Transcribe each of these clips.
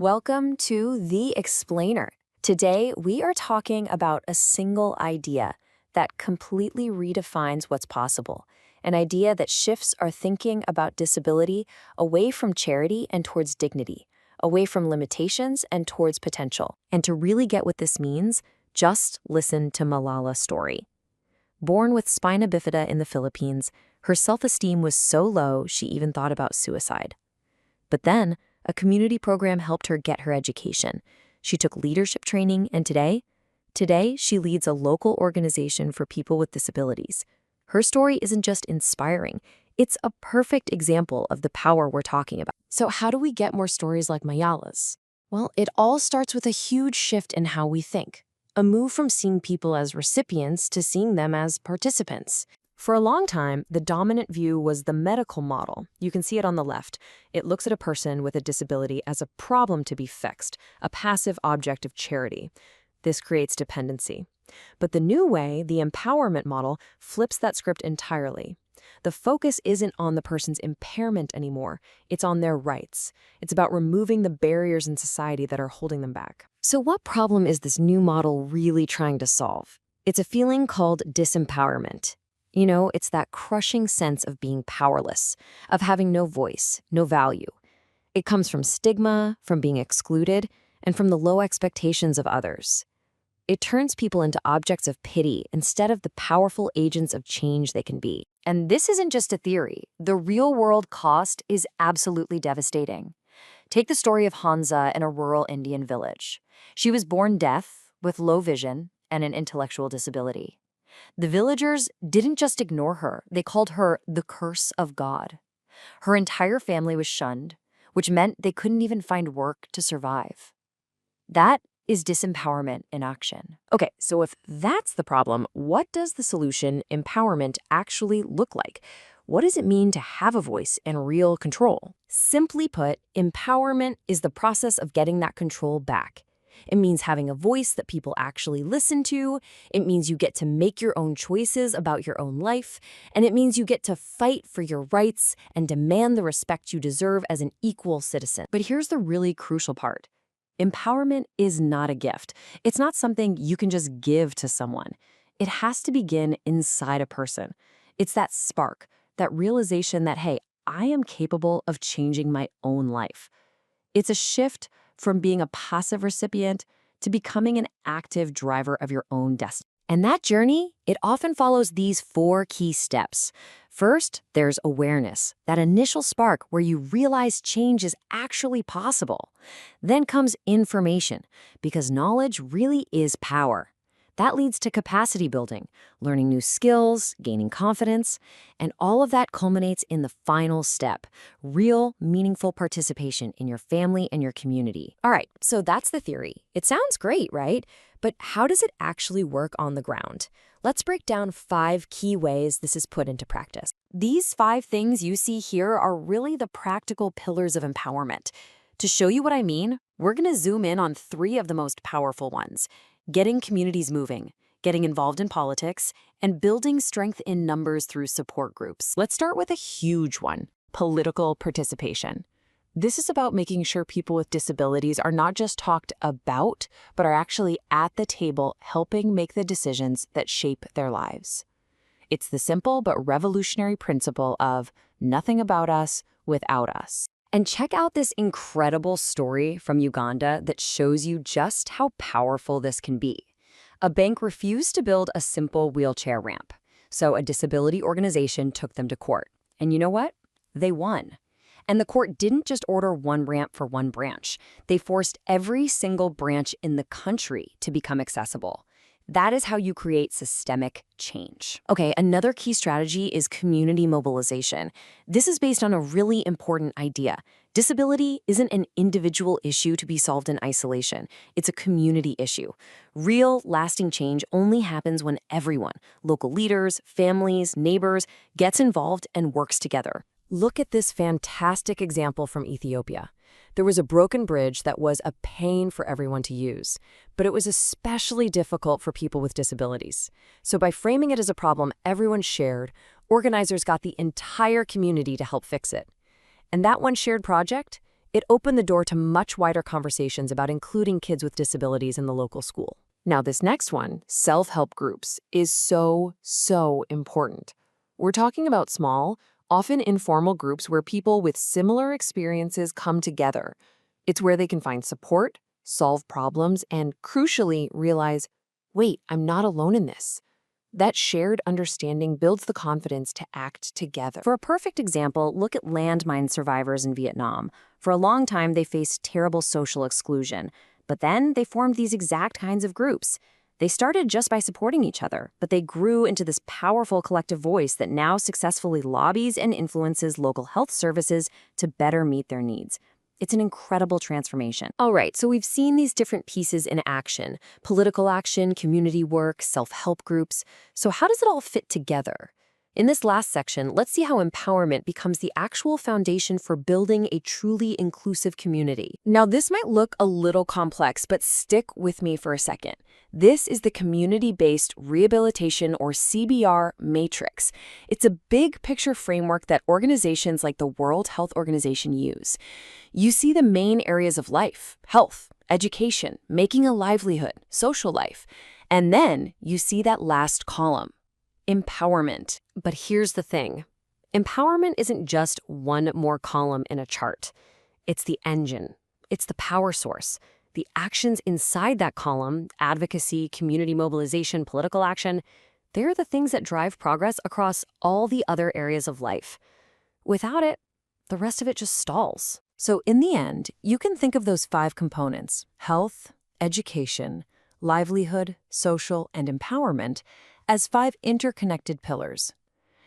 Welcome to The Explainer. Today, we are talking about a single idea that completely redefines what's possible, an idea that shifts our thinking about disability away from charity and towards dignity, away from limitations and towards potential. And to really get what this means, just listen to Malala's story. Born with spina bifida in the Philippines, her self-esteem was so low she even thought about suicide. But then, a community program helped her get her education. She took leadership training, and today she leads a local organization for people with disabilities. Her story isn't just inspiring, it's a perfect example of the power we're talking about. So how do we get more stories like Malala's? Well, it all starts with a huge shift in how we think. A move from seeing people as recipients to seeing them as participants. For a long time, the dominant view was the medical model. You can see it on the left. It looks at a person with a disability as a problem to be fixed, a passive object of charity. This creates dependency. But the new way, the empowerment model, flips that script entirely. The focus isn't on the person's impairment anymore. It's on their rights. It's about removing the barriers in society that are holding them back. So what problem is this new model really trying to solve? It's a feeling called disempowerment. You know, it's that crushing sense of being powerless, of having no voice, no value. It comes from stigma, from being excluded, and from the low expectations of others. It turns people into objects of pity instead of the powerful agents of change they can be. And this isn't just a theory. The real-world cost is absolutely devastating. Take the story of Hansa in a rural Indian village. She was born deaf, with low vision, and an intellectual disability. The villagers didn't just ignore her, they called her the curse of God. Her entire family was shunned, which meant they couldn't even find work to survive. That is disempowerment in action. Okay, so if that's the problem, what does the solution, empowerment, actually look like? What does it mean to have a voice and real control? Simply put, empowerment is the process of getting that control back. It means having a voice that people actually listen to. It means you get to make your own choices about your own life. And it means you get to fight for your rights and demand the respect you deserve as an equal citizen. But here's the really crucial part. Empowerment is not a gift. It's not something you can just give to someone. It has to begin inside a person. It's that spark, that realization that, hey, I am capable of changing my own life. It's a shift from being a passive recipient to becoming an active driver of your own destiny. And that journey, it often follows these 4 key steps. First, there's awareness, that initial spark where you realize change is actually possible. Then comes information, because knowledge really is power. That leads to capacity building, learning new skills, gaining confidence, and all of that culminates in the final step, real, meaningful participation in your family and your community. All right, so that's the theory. It sounds great, right? But how does it actually work on the ground? Let's break down 5 key ways this is put into practice. These 5 things you see here are really the practical pillars of empowerment. To show you what I mean, we're going to zoom in on 3 of the most powerful ones. Getting communities moving, getting involved in politics, and building strength in numbers through support groups. Let's start with a huge one, political participation. This is about making sure people with disabilities are not just talked about, but are actually at the table helping make the decisions that shape their lives. It's the simple but revolutionary principle of nothing about us without us. And check out this incredible story from Uganda that shows you just how powerful this can be. A bank refused to build a simple wheelchair ramp, so a disability organization took them to court. And you know what? They won. And the court didn't just order one ramp for one branch. They forced every single branch in the country to become accessible. That is how you create systemic change. Okay, another key strategy is community mobilization. This is based on a really important idea. Disability isn't an individual issue to be solved in isolation. It's a community issue. Real, lasting change only happens when everyone, local leaders, families, neighbors, gets involved and works together. Look at this fantastic example from Ethiopia. There was a broken bridge that was a pain for everyone to use, but it was especially difficult for people with disabilities. So by framing it as a problem everyone shared, organizers got the entire community to help fix it. And that one shared project, It opened the door to much wider conversations about including kids with disabilities in the local school. Now, this next one, self-help groups, is so important. We're talking about small, often informal groups where people with similar experiences come together. It's where they can find support, solve problems, and crucially realize, wait, I'm not alone in this. That shared understanding builds the confidence to act together. For a perfect example, look at landmine survivors in Vietnam. For a long time, they faced terrible social exclusion, but then they formed these exact kinds of groups. They started just by supporting each other, but they grew into this powerful collective voice that now successfully lobbies and influences local health services to better meet their needs. It's an incredible transformation. All right, so we've seen these different pieces in action: political action, community work, self-help groups. So how does it all fit together? In this last section, let's see how empowerment becomes the actual foundation for building a truly inclusive community. Now, this might look a little complex, but stick with me for a second. This is the Community-Based Rehabilitation, or CBR, matrix. It's a big picture framework that organizations like the World Health Organization use. You see the main areas of life: health, education, making a livelihood, social life. And then you see that last column: empowerment. But here's the thing. Empowerment isn't just one more column in a chart. It's the engine. It's the power source. The actions inside that column, advocacy, community mobilization, political action, they're the things that drive progress across all the other areas of life. Without it, the rest of it just stalls. So in the end, you can think of those 5 components: health, education, livelihood, social, and empowerment as 5 interconnected pillars.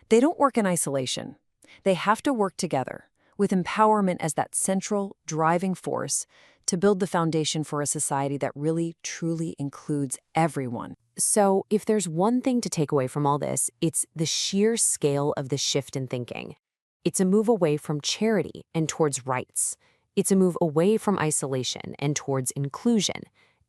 They don't work in isolation. They have to work together, with empowerment as that central, driving force to build the foundation for a society that really, truly includes everyone. So if there's one thing to take away from all this, it's the sheer scale of the shift in thinking. It's a move away from charity and towards rights. It's a move away from isolation and towards inclusion.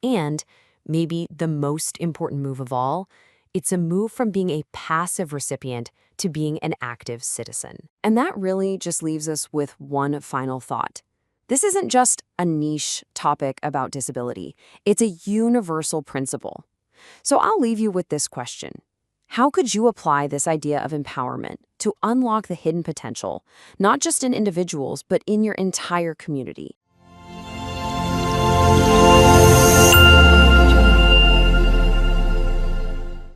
And maybe the most important move of all, it's a move from being a passive recipient to being an active citizen. And that really just leaves us with one final thought. This isn't just a niche topic about disability. It's a universal principle. So I'll leave you with this question. How could you apply this idea of empowerment to unlock the hidden potential, not just in individuals, but in your entire community?